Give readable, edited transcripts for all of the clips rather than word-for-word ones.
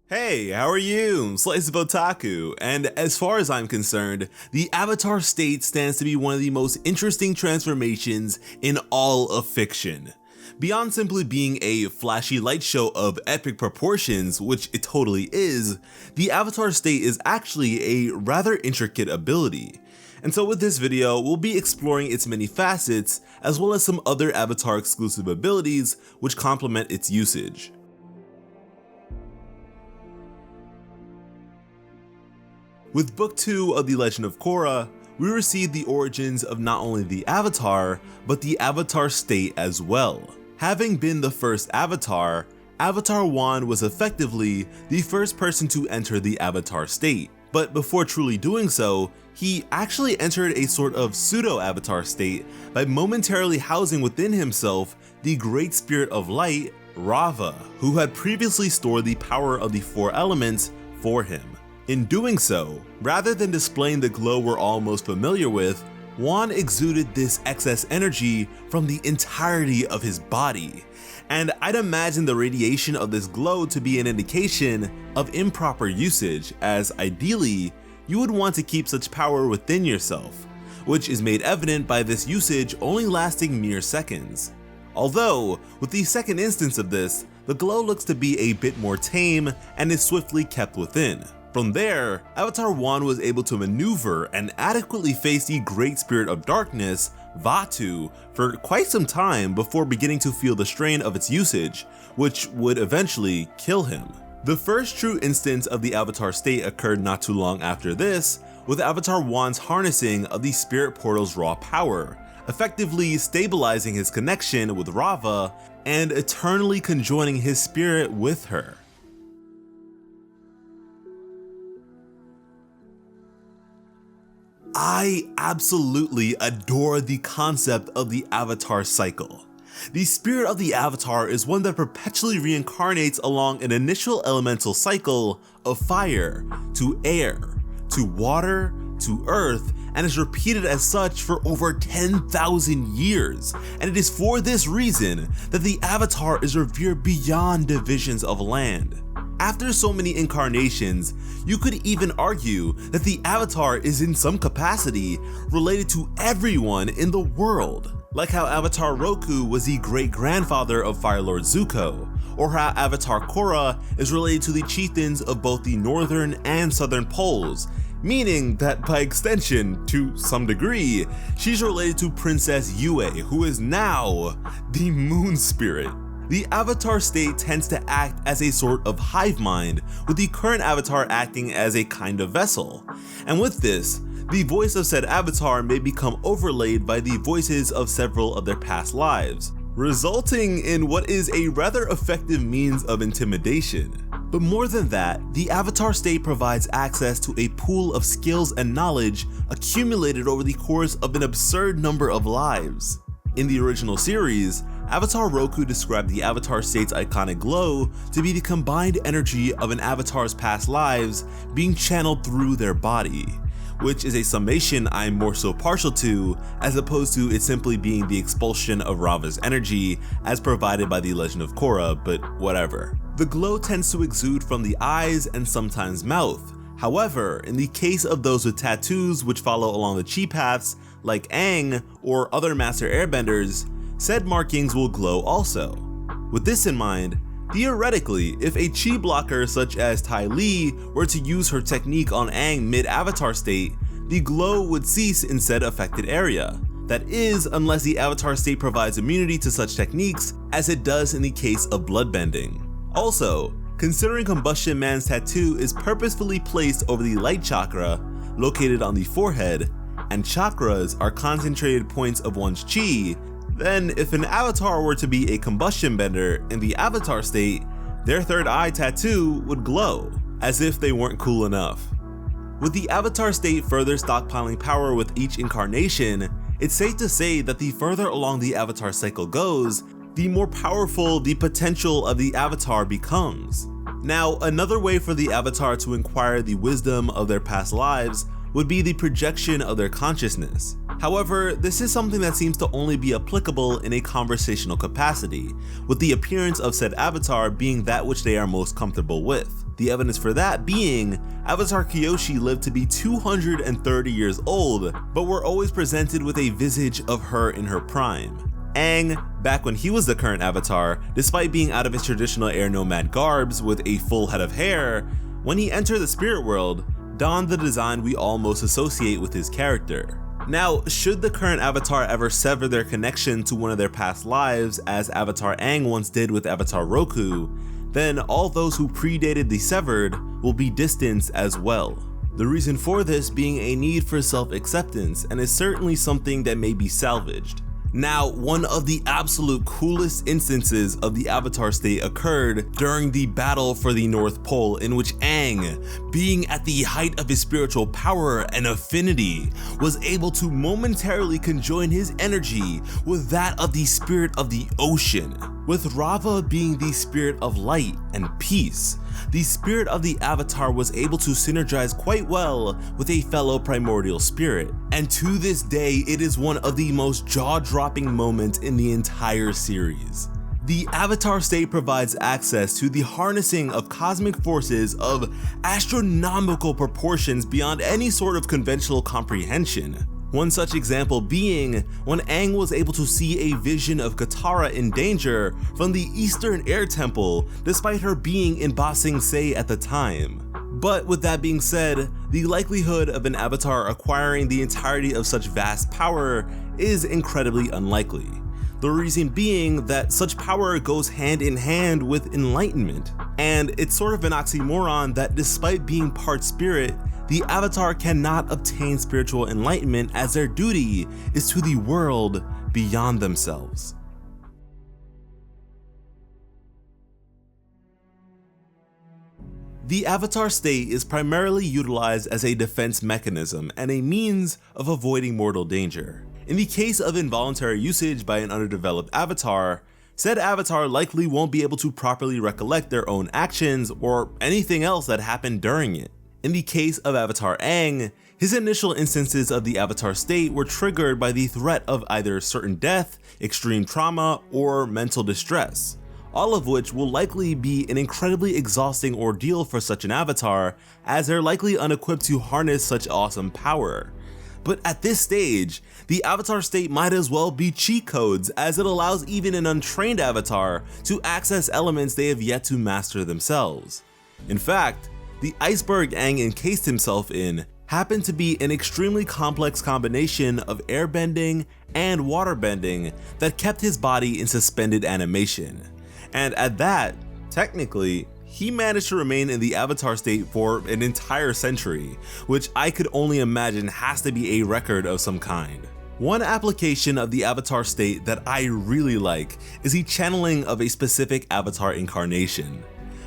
Hey, how are you? Slice of Otaku, and as far as I'm concerned, the Avatar state stands to be one of the most interesting transformations in all of fiction. Beyond simply being a flashy light show of epic proportions, which it totally is, the Avatar state is actually a rather intricate ability. And so with this video, we'll be exploring its many facets, as well as some other Avatar exclusive abilities which complement its usage. With Book 2 of The Legend of Korra, we receive the origins of not only the Avatar, but the Avatar state as well. Having been the first Avatar, Avatar Wan was effectively the first person to enter the Avatar state. But before truly doing so, he actually entered a sort of pseudo-Avatar state by momentarily housing within himself the Great Spirit of Light, Raava, who had previously stored the power of the four elements for him. In doing so, rather than displaying the glow we're all most familiar with, Wan exuded this excess energy from the entirety of his body. And I'd imagine the radiation of this glow to be an indication of improper usage, as ideally, you would want to keep such power within yourself, which is made evident by this usage only lasting mere seconds. Although, with the second instance of this, the glow looks to be a bit more tame and is swiftly kept within. From there, Avatar Wan was able to maneuver and adequately face the Great Spirit of Darkness, Vaatu, for quite some time before beginning to feel the strain of its usage, which would eventually kill him. The first true instance of the Avatar state occurred not too long after this, with Avatar Wan's harnessing of the Spirit Portal's raw power, effectively stabilizing his connection with Raava and eternally conjoining his spirit with her. I absolutely adore the concept of the Avatar cycle. The spirit of the Avatar is one that perpetually reincarnates along an initial elemental cycle of fire, to air, to water, to earth, and is repeated as such for over 10,000 years. And it is for this reason that the Avatar is revered beyond divisions of land. After so many incarnations, you could even argue that the Avatar is in some capacity related to everyone in the world. Like how Avatar Roku was the great-grandfather of Fire Lord Zuko, or how Avatar Korra is related to the chieftains of both the northern and southern poles, meaning that by extension, to some degree, she's related to Princess Yue, who is now the Moon Spirit. The Avatar state tends to act as a sort of hive mind, with the current Avatar acting as a kind of vessel. And with this, the voice of said Avatar may become overlaid by the voices of several of their past lives, resulting in what is a rather effective means of intimidation. But more than that, the Avatar state provides access to a pool of skills and knowledge accumulated over the course of an absurd number of lives. In the original series, Avatar Roku described the Avatar state's iconic glow to be the combined energy of an Avatar's past lives being channeled through their body, which is a summation I'm more so partial to, as opposed to it simply being the expulsion of Raava's energy as provided by The Legend of Korra, but whatever. The glow tends to exude from the eyes and sometimes mouth. However, in the case of those with tattoos which follow along the chi paths, like Aang or other Master Airbenders, said markings will glow also. With this in mind, theoretically, if a chi blocker such as Ty Lee were to use her technique on Aang mid-Avatar state, the glow would cease in said affected area. That is, unless the Avatar state provides immunity to such techniques, as it does in the case of bloodbending. Also, considering Combustion Man's tattoo is purposefully placed over the light chakra, located on the forehead, and chakras are concentrated points of one's chi, then if an Avatar were to be a combustion bender in the Avatar state, their third eye tattoo would glow, as if they weren't cool enough. With the Avatar state further stockpiling power with each incarnation, it's safe to say that the further along the Avatar cycle goes, the more powerful the potential of the Avatar becomes. Now, another way for the Avatar to acquire the wisdom of their past lives would be the projection of their consciousness. However, this is something that seems to only be applicable in a conversational capacity, with the appearance of said avatar being that which they are most comfortable with. The evidence for that being, Avatar Kyoshi lived to be 230 years old, but were always presented with a visage of her in her prime. Aang, back when he was the current avatar, despite being out of his traditional air nomad garbs with a full head of hair, when he entered the spirit world, donned the design we all most associate with his character. Now, should the current avatar ever sever their connection to one of their past lives, as Avatar Aang once did with Avatar Roku, then all those who predated the severed will be distanced as well. The reason for this being a need for self-acceptance, and is certainly something that may be salvaged. Now, one of the absolute coolest instances of the Avatar state occurred during the battle for the North Pole, in which Aang, being at the height of his spiritual power and affinity, was able to momentarily conjoin his energy with that of the spirit of the ocean. With Rava being the spirit of light and peace, the spirit of the Avatar was able to synergize quite well with a fellow primordial spirit, and to this day it is one of the most jaw-dropping moments in the entire series. The Avatar state provides access to the harnessing of cosmic forces of astronomical proportions beyond any sort of conventional comprehension. One such example being when Aang was able to see a vision of Katara in danger from the Eastern Air Temple, despite her being in Ba Sing Se at the time. But with that being said, the likelihood of an avatar acquiring the entirety of such vast power is incredibly unlikely. The reason being that such power goes hand in hand with enlightenment, and it's sort of an oxymoron that despite being part spirit, the Avatar cannot obtain spiritual enlightenment, as their duty is to the world beyond themselves. The Avatar state is primarily utilized as a defense mechanism and a means of avoiding mortal danger. In the case of involuntary usage by an underdeveloped avatar, said avatar likely won't be able to properly recollect their own actions or anything else that happened during it. In the case of Avatar Aang, his initial instances of the Avatar state were triggered by the threat of either certain death, extreme trauma, or mental distress, all of which will likely be an incredibly exhausting ordeal for such an avatar, as they're likely unequipped to harness such awesome power. But at this stage, the Avatar state might as well be cheat codes, as it allows even an untrained avatar to access elements they have yet to master themselves. In fact, the iceberg Aang encased himself in happened to be an extremely complex combination of airbending and waterbending that kept his body in suspended animation. And at that, technically, he managed to remain in the Avatar state for an entire century, which I could only imagine has to be a record of some kind. One application of the Avatar state that I really like is the channeling of a specific Avatar incarnation.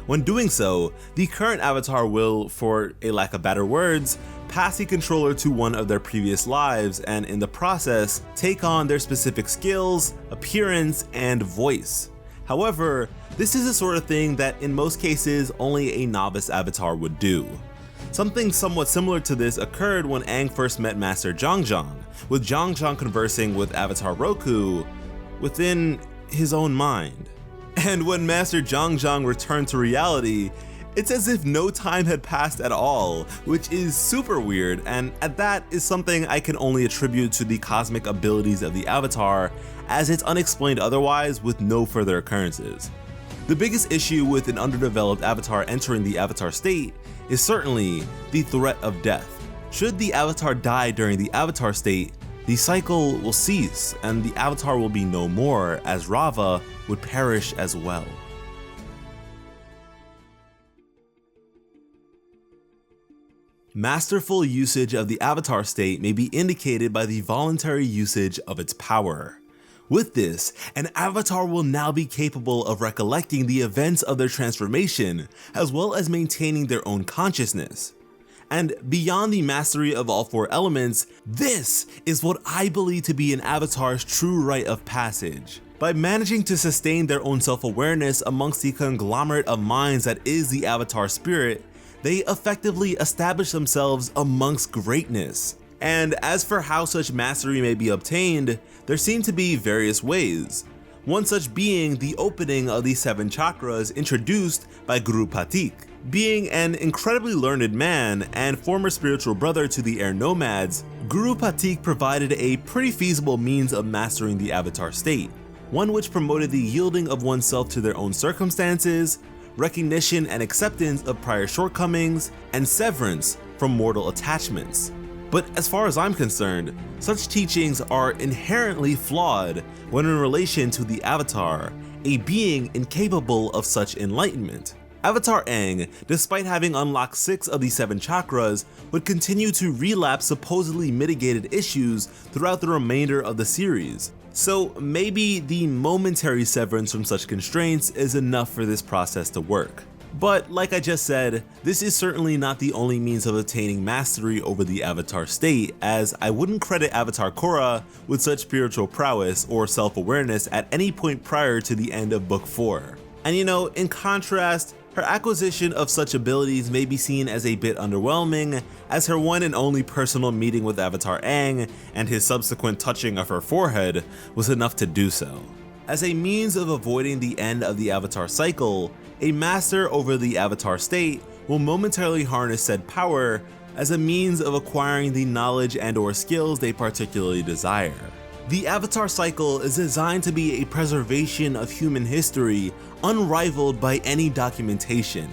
When doing so, the current avatar will, for a lack of better words, pass the controller to one of their previous lives and in the process, take on their specific skills, appearance, and voice. However, this is the sort of thing that in most cases only a novice avatar would do. Something somewhat similar to this occurred when Aang first met Master Zhang Zhang, with Zhang Zhang conversing with Avatar Roku within his own mind. And when Master Zhang Zhang returned to reality, it's as if no time had passed at all, which is super weird, and that is something I can only attribute to the cosmic abilities of the Avatar, as it's unexplained otherwise with no further occurrences. The biggest issue with an underdeveloped avatar entering the Avatar state is certainly the threat of death. Should the Avatar die during the Avatar state, the cycle will cease and the Avatar will be no more, as Rava would perish as well. Masterful usage of the Avatar state may be indicated by the voluntary usage of its power. With this, an avatar will now be capable of recollecting the events of their transformation, as well as maintaining their own consciousness. And beyond the mastery of all four elements, this is what I believe to be an avatar's true rite of passage. By managing to sustain their own self-awareness amongst the conglomerate of minds that is the avatar spirit, they effectively establish themselves amongst greatness. And as for how such mastery may be obtained, there seem to be various ways. One such being the opening of the 7 chakras introduced by Guru Pathik. Being an incredibly learned man and former spiritual brother to the air nomads, Guru Pathik provided a pretty feasible means of mastering the avatar state, one which promoted the yielding of oneself to their own circumstances, recognition and acceptance of prior shortcomings, and severance from mortal attachments. But as far as I'm concerned, such teachings are inherently flawed when in relation to the Avatar, a being incapable of such enlightenment. Avatar Aang, despite having unlocked 6 of the 7 chakras, would continue to relapse supposedly mitigated issues throughout the remainder of the series. So maybe the momentary severance from such constraints is enough for this process to work. But like I just said, this is certainly not the only means of attaining mastery over the Avatar state, as I wouldn't credit Avatar Korra with such spiritual prowess or self-awareness at any point prior to the end of Book 4. And you know, in contrast, her acquisition of such abilities may be seen as a bit underwhelming, as her one and only personal meeting with Avatar Aang and his subsequent touching of her forehead was enough to do so. As a means of avoiding the end of the Avatar cycle, a master over the Avatar state will momentarily harness said power as a means of acquiring the knowledge and/or skills they particularly desire. The Avatar cycle is designed to be a preservation of human history unrivaled by any documentation.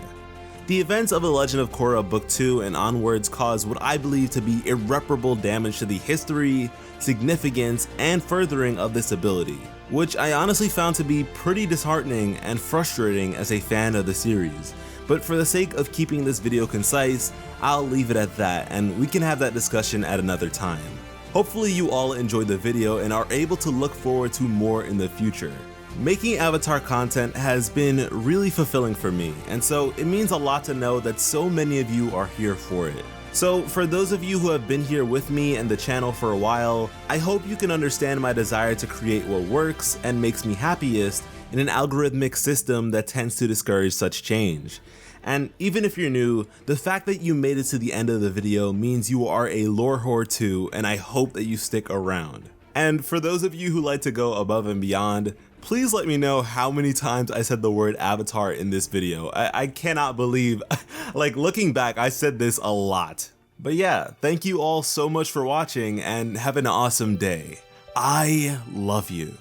The events of The Legend of Korra Book 2 and onwards cause what I believe to be irreparable damage to the history, significance, and furthering of this ability, which I honestly found to be pretty disheartening and frustrating as a fan of the series. But for the sake of keeping this video concise, I'll leave it at that, and we can have that discussion at another time. Hopefully you all enjoyed the video and are able to look forward to more in the future. Making Avatar content has been really fulfilling for me, and so it means a lot to know that so many of you are here for it. So for those of you who have been here with me and the channel for a while, I hope you can understand my desire to create what works and makes me happiest in an algorithmic system that tends to discourage such change. And even if you're new, the fact that you made it to the end of the video means you are a lore whore too, and I hope that you stick around. And for those of you who like to go above and beyond, please let me know how many times I said the word Avatar in this video. I cannot believe, like looking back, I said this a lot. But yeah, thank you all so much for watching and have an awesome day. I love you.